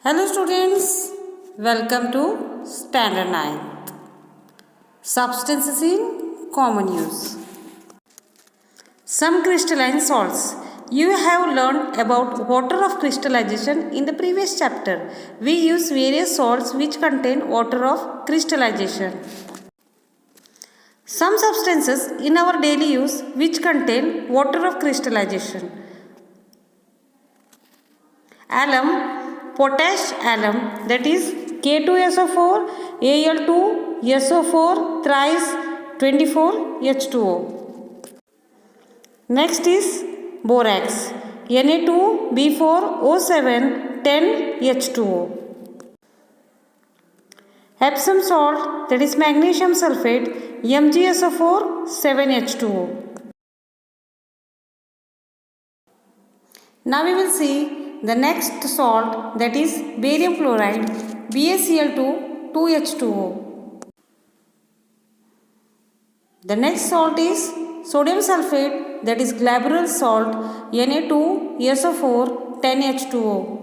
Hello students, welcome to Standard 9th. Substances in common use. Some crystalline salts. You have learned about water of crystallization in the previous chapter. We use various salts which contain water of crystallization. Some substances in our daily use which contain water of crystallization. Alum, potash alum, that is K2SO4, Al2SO4 thrice 24H2O. Next is borax, Na2B4O7 10H2O. Epsom salt, that is magnesium sulfate, MgSO4 7H2O. Now we will see the next salt, that is barium chloride, BaCl2 2H2O. The next salt is sodium sulfate, that is glabrule salt, Na2SO4 10H2O.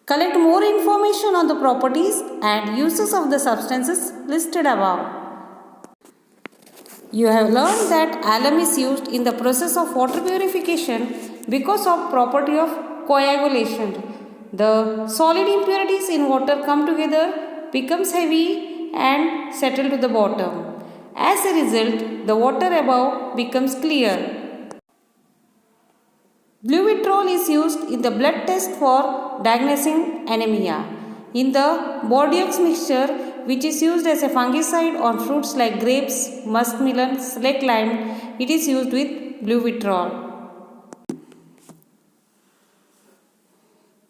Collect more information on the properties and uses of the substances listed above. You have learned that alum is used in the process of water purification because of property of coagulation. The solid impurities in water come together, becomes heavy and settle to the bottom. As a result, the water above becomes clear. Blue vitriol is used in the blood test for diagnosing anemia. In the Bordeaux mixture, which is used as a fungicide on fruits like grapes, muskmelon, slake lime, it is used with blue vitriol.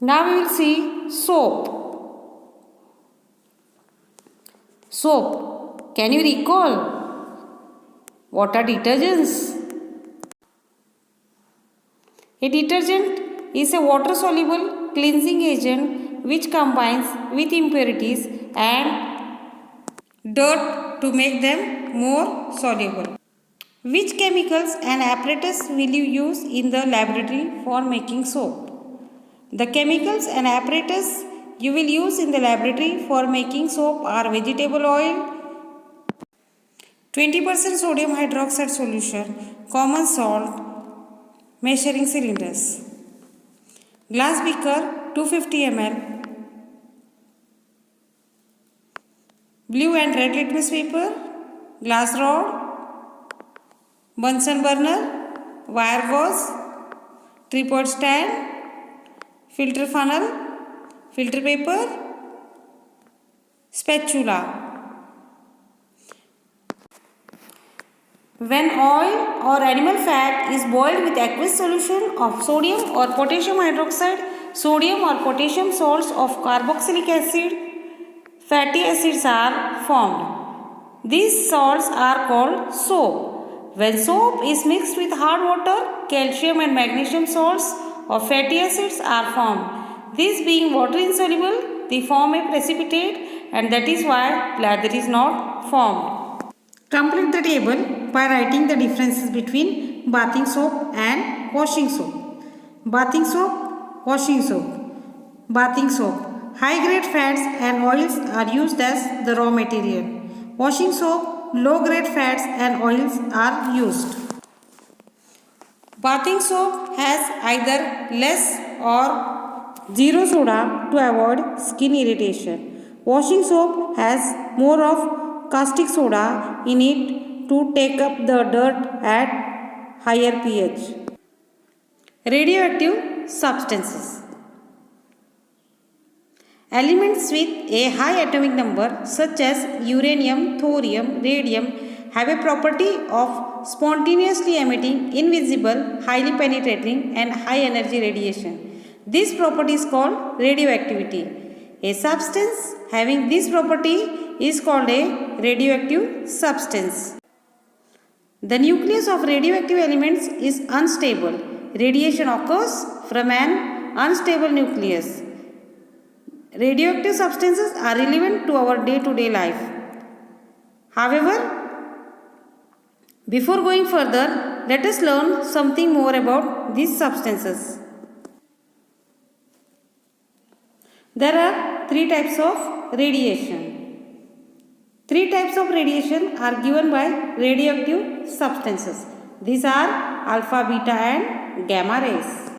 Now we will see soap. Soap. Can you recall? What are detergents? A detergent is a water-soluble cleansing agent which combines with impurities and dirt to make them more soluble. Which chemicals and apparatus will you use in the laboratory for making soap? The chemicals and apparatus you will use in the laboratory for making soap are vegetable oil, 20% sodium hydroxide solution, common salt, measuring cylinders, glass beaker 250 ml, blue and red litmus paper, glass rod, Bunsen burner, wire gauze, tripod stand, filter funnel, filter paper, spatula. When oil or animal fat is boiled with aqueous solution of sodium or potassium hydroxide, sodium or potassium salts of carboxylic acid, fatty acids are formed. These salts are called soap. When soap is mixed with hard water, calcium and magnesium salts or fatty acids are formed. These being water insoluble, they form a precipitate, and that is why lather is not formed. Complete the table by writing the differences between bathing soap and washing soap. Bathing soap, washing soap. Bathing soap. High grade fats and oils are used as the raw material. Washing soap, low grade fats and oils are used. Bathing soap has either less or zero soda to avoid skin irritation. Washing soap has more of caustic soda in it to take up the dirt at higher pH. Radioactive substances. Elements with a high atomic number such as uranium, thorium, radium have a property of spontaneously emitting invisible, highly penetrating and high energy radiation. This property is called radioactivity. A substance having this property is called a radioactive substance. The nucleus of radioactive elements is unstable. Radiation occurs from an unstable nucleus. Radioactive substances are relevant to our day-to-day life. However, before going further, let us learn something more about these substances. There are three types of radiation. Three types of radiation are given by radioactive substances. These are alpha, beta and gamma rays.